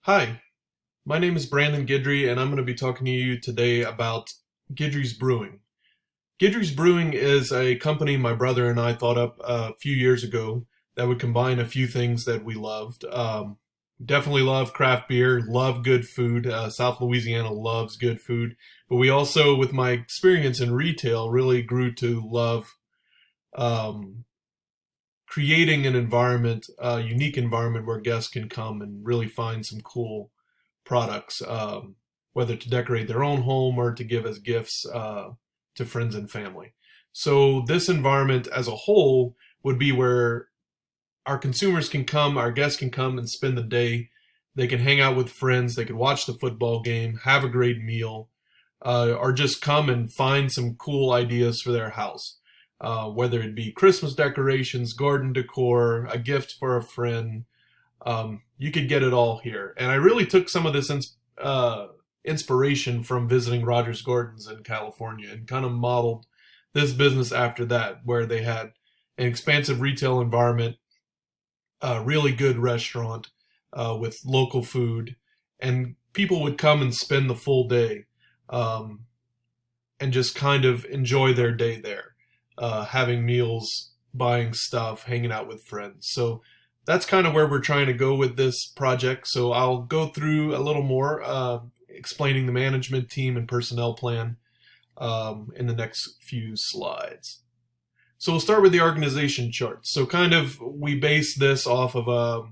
Hi, my name is Brandon Guidry, and I'm going to be talking to you today about Guidry's Brewing. Guidry's Brewing is a company my brother and I thought up a few years ago that would combine a few things that we loved. Definitely love craft beer, love good food. South Louisiana loves good food. But we also, with my experience in retail, really grew to love um, creating an environment, a unique environment where guests can come and really find some cool products, whether to decorate their own home or to give as gifts to friends and family. So this environment as a whole would be where our consumers can come, our guests can come and spend the day. They can hang out with friends, they can watch the football game, have a great meal, or just come and find some cool ideas for their house. Whether it be Christmas decorations, garden decor, a gift for a friend, you could get it all here. And I really took some of this inspiration from visiting Rogers Gardens in California and kind of modeled this business after that, where they had an expansive retail environment, a really good restaurant with local food, and people would come and spend the full day um, and just kind of enjoy their day there, having meals, buying stuff, hanging out with friends. So that's kind of where we're trying to go with this project. So I'll go through a little more, explaining the management team and personnel plan in the next few slides. So we'll start with the organization chart. So kind of we base this off of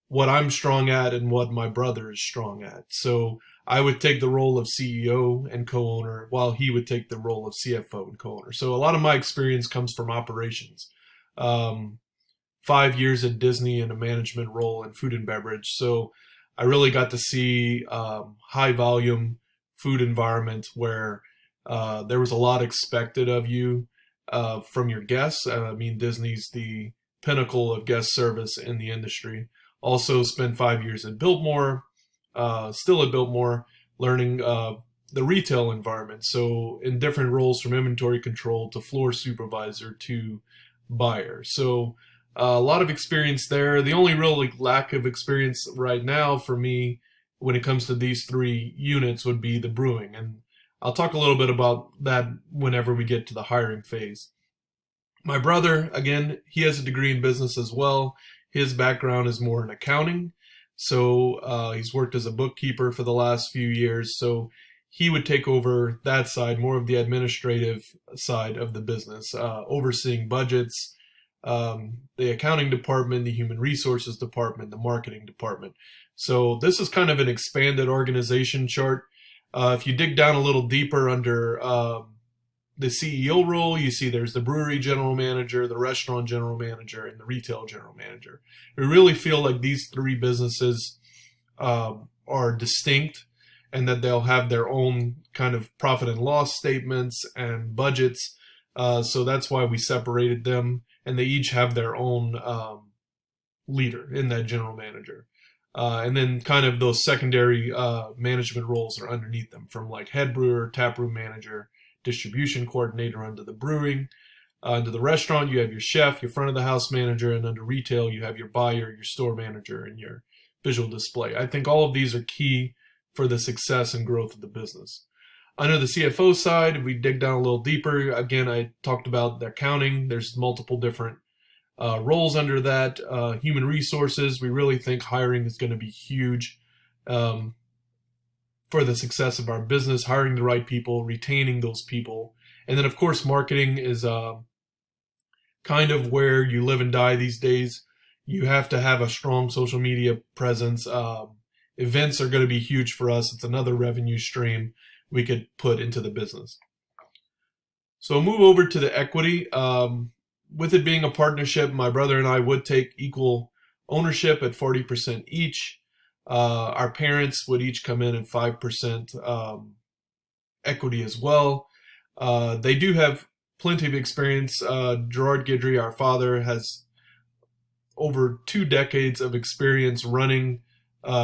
what I'm strong at and what my brother is strong at. So I would take the role of CEO and co-owner, while he would take the role of CFO and co-owner. So a lot of my experience comes from operations. Um, 5 years at Disney in a management role in food and beverage. So I really got to see high volume food environment where there was a lot expected of you from your guests. I mean, Disney's the pinnacle of guest service in the industry. Also spent 5 years at Biltmore, still at Biltmore, learning the retail environment. So in different roles from inventory control to floor supervisor to buyer. So a lot of experience there. The only real lack of experience right now for me when it comes to these three units would be the brewing. And I'll talk a little bit about that whenever we get to the hiring phase. My brother, again, he has a degree in business as well. His background is more in accounting. So he's worked as a bookkeeper for the last few years. So he would take over that side, more of the administrative side of the business, overseeing budgets, the accounting department, the human resources department, the marketing department. So this is kind of an expanded organization chart. If you dig down a little deeper under the CEO role, you see there's the brewery general manager, the restaurant general manager, and the retail general manager. We really feel like these three businesses are distinct and that they'll have their own kind of profit and loss statements and budgets. So that's why we separated them, and they each have their own leader in that general manager. And then kind of those secondary management roles are underneath them, from like head brewer, taproom manager, distribution coordinator under the brewing. Under the restaurant, you have your chef, your front of the house manager, and under retail, you have your buyer, your store manager, and your visual display. I think all of these are key for the success and growth of the business. Under the CFO side, if we dig down a little deeper, again, I talked about the accounting. There's multiple different roles under that. Human resources, we really think hiring is going to be huge for the success of our business, hiring the right people, retaining those people. And then, of course, marketing is kind of where you live and die these days. You have to have a strong social media presence. Events are going to be huge for us. It's another revenue stream we could put into the business. So move over to the equity. With it being a partnership, my brother and I would take equal ownership at 40% each. Our parents would each come in at 5% equity as well. They do have plenty of experience. Gerard Guidry, our father, has over 2 decades of experience running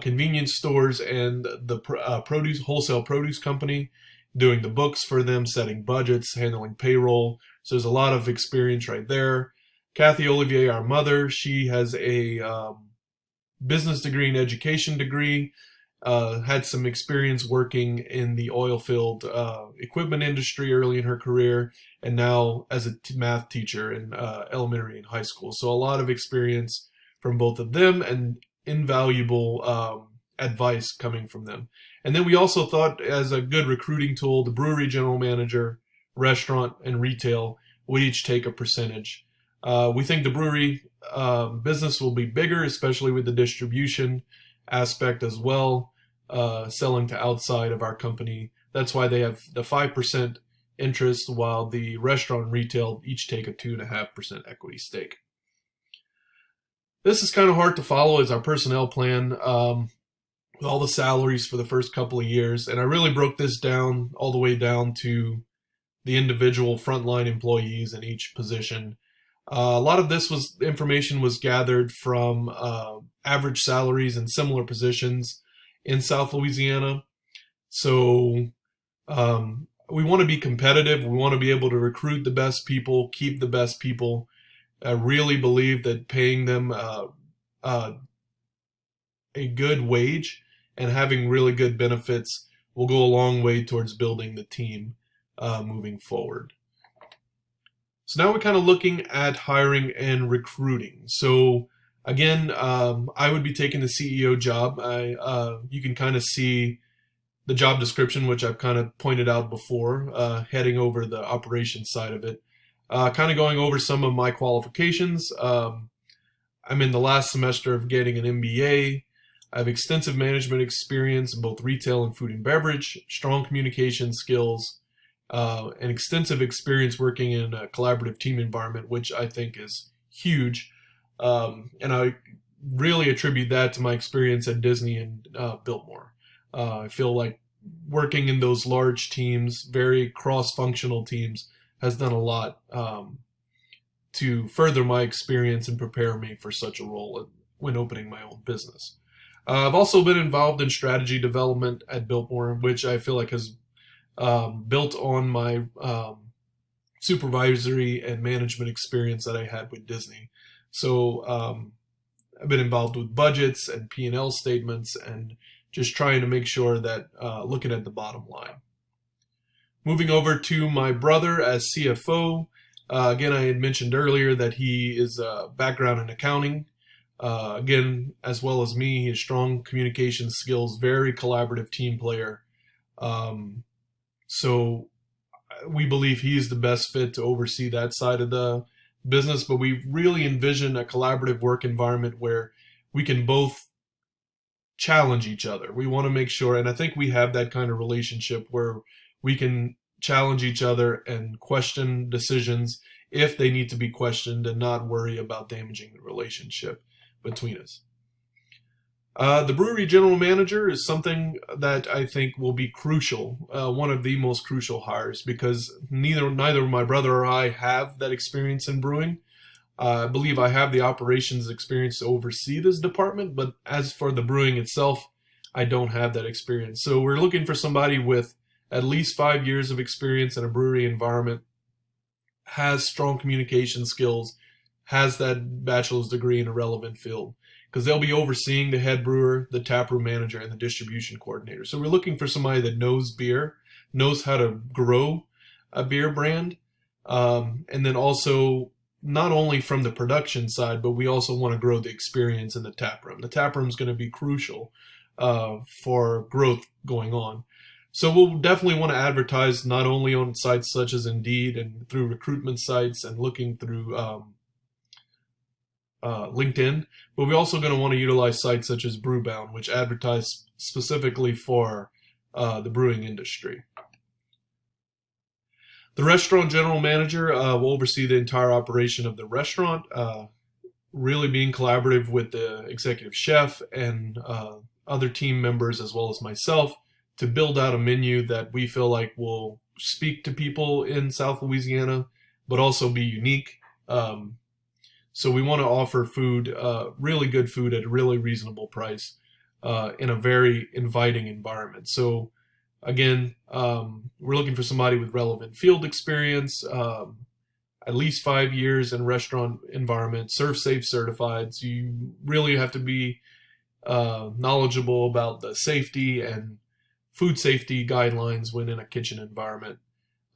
convenience stores and the produce wholesale produce company, doing the books for them, setting budgets, handling payroll. So there's a lot of experience right there. Kathy Olivier, our mother, she has a business degree and education degree. Had some experience working in the oil field equipment industry early in her career, and now as a math teacher in elementary and high school. So a lot of experience from both of them and invaluable advice coming from them. And then we also thought, as a good recruiting tool, the brewery general manager, restaurant, and retail would each take a percentage. We think the brewery business will be bigger, especially with the distribution aspect as well, selling to outside of our company. That's why they have the 5% interest, while the restaurant and retail each take a 2.5% equity stake. This is kind of hard to follow as our personnel plan, with all the salaries for the first couple of years. And I really broke this down all the way down to the individual frontline employees in each position. A lot of this information was gathered from average salaries in similar positions in South Louisiana. So we want to be competitive. We want to be able to recruit the best people, keep the best people. I really believe that paying them a good wage and having really good benefits will go a long way towards building the team moving forward. So now we're kind of looking at hiring and recruiting. So again, I would be taking the CEO job. You can kind of see the job description, which I've kind of pointed out before, heading over the operations side of it. Kind of going over some of my qualifications. I'm in the last semester of getting an MBA. I have extensive management experience in both retail and food and beverage, strong communication skills, and extensive experience working in a collaborative team environment, which I think is huge. And I really attribute that to my experience at Disney and Biltmore. I feel like working in those large teams, very cross-functional teams, has done a lot to further my experience and prepare me for such a role when opening my own business. I've also been involved in strategy development at Biltmore, which I feel like has built on my supervisory and management experience that I had with Disney. So I've been involved with budgets and P&L statements and just trying to make sure that looking at the bottom line. Moving over to my brother as CFO. Again, I had mentioned earlier that he is a background in accounting. Again, as well as me, he has strong communication skills, very collaborative team player. So we believe he's the best fit to oversee that side of the business, but we really envision a collaborative work environment where we can both challenge each other. We want to make sure, and I think we have that kind of relationship where we can challenge each other and question decisions if they need to be questioned and not worry about damaging the relationship between us. The brewery general manager is something that I think will be crucial, one of the most crucial hires, because neither my brother or I have that experience in brewing. I believe I have the operations experience to oversee this department, but as for the brewing itself, I don't have that experience. So we're looking for somebody with at least 5 years of experience in a brewery environment, has strong communication skills, has that bachelor's degree in a relevant field, because they'll be overseeing the head brewer, the taproom manager, and the distribution coordinator. So we're looking for somebody that knows beer, knows how to grow a beer brand, and then also not only from the production side, but we also want to grow the experience in the taproom. The taproom is going to be crucial for growth going on. So we'll definitely want to advertise not only on sites such as Indeed and through recruitment sites and looking through LinkedIn, but we're also going to want to utilize sites such as Brewbound, which advertise specifically for the brewing industry. The restaurant general manager will oversee the entire operation of the restaurant, really being collaborative with the executive chef and other team members as well as myself to build out a menu that we feel like will speak to people in South Louisiana, but also be unique. So we want to offer food, really good food at a really reasonable price in a very inviting environment. So again, we're looking for somebody with relevant field experience, at least 5 years in restaurant environment, Serve Safe certified. So you really have to be knowledgeable about the safety and food safety guidelines when in a kitchen environment.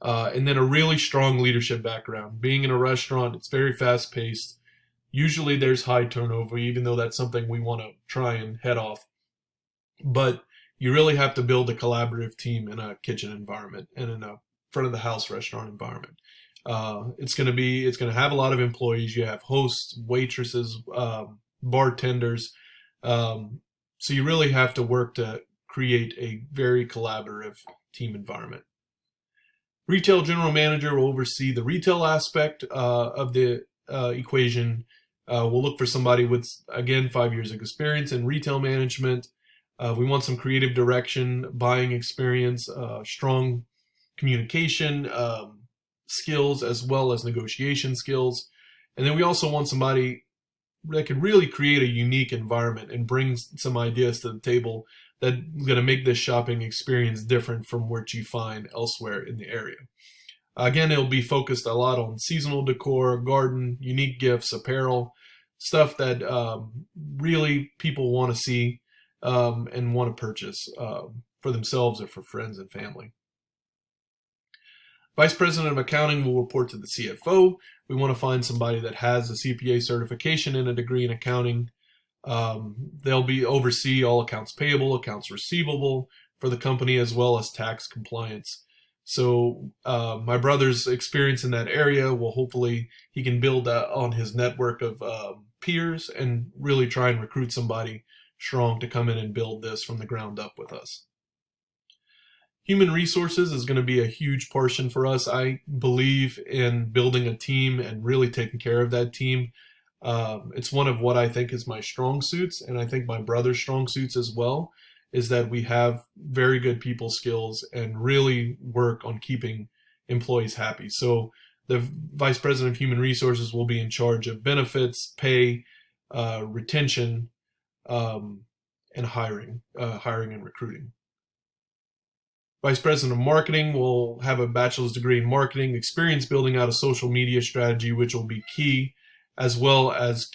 And then a really strong leadership background. Being in a restaurant, it's very fast paced. Usually there's high turnover, even though that's something we want to try and head off. But you really have to build a collaborative team in a kitchen environment and in a front of the house restaurant environment. It's going to have a lot of employees. You have hosts, waitresses, bartenders. So you really have to work to create a very collaborative team environment. Retail general manager will oversee the retail aspect of the equation. We'll look for somebody with, again, 5 years of experience in retail management. We want some creative direction, buying experience, strong communication skills, as well as negotiation skills. And then we also want somebody that could really create a unique environment and bring some ideas to the table that's going to make this shopping experience different from what you find elsewhere in the area. Again, it'll be focused a lot on seasonal decor, garden, unique gifts, apparel, stuff that really people want to see and want to purchase for themselves or for friends and family. Vice President of Accounting will report to the CFO. We want to find somebody that has a CPA certification and a degree in accounting. They'll oversee all accounts payable, accounts receivable for the company, as well as tax compliance. So my brother's experience in that area will hopefully he can build on his network of peers and really try and recruit somebody strong to come in and build this from the ground up with us. Human resources is going to be a huge portion for us. I believe in building a team and really taking care of that team. It's one of what I think is my strong suits, and I think my brother's strong suits as well, is that we have very good people skills and really work on keeping employees happy. So the Vice President of Human Resources will be in charge of benefits, pay, retention, and hiring and recruiting. Vice President of Marketing will have a bachelor's degree in marketing, experience building out a social media strategy, which will be key, as well as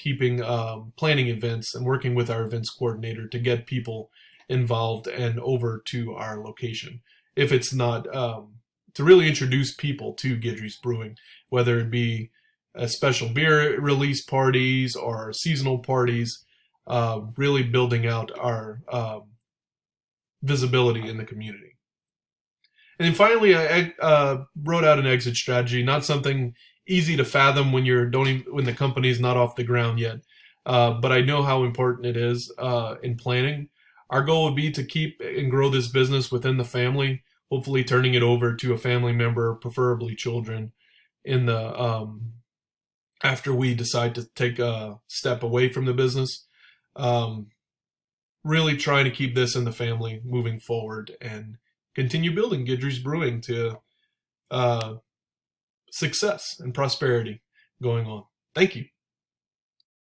planning events and working with our events coordinator to get people involved and over to our location. If it's not, to really introduce people to Guidry's Brewing, whether it be a special beer release parties or seasonal parties, really building out our visibility in the community. And then finally, I wrote out an exit strategy, not something easy to fathom when when the company is not off the ground yet, but I know how important it is in planning. Our goal would be to keep and grow this business within the family, hopefully turning it over to a family member, preferably children, in the after we decide to take a step away from the business. Really trying to keep this in the family moving forward and continue building Guidry's Brewing to success and prosperity going on. Thank you.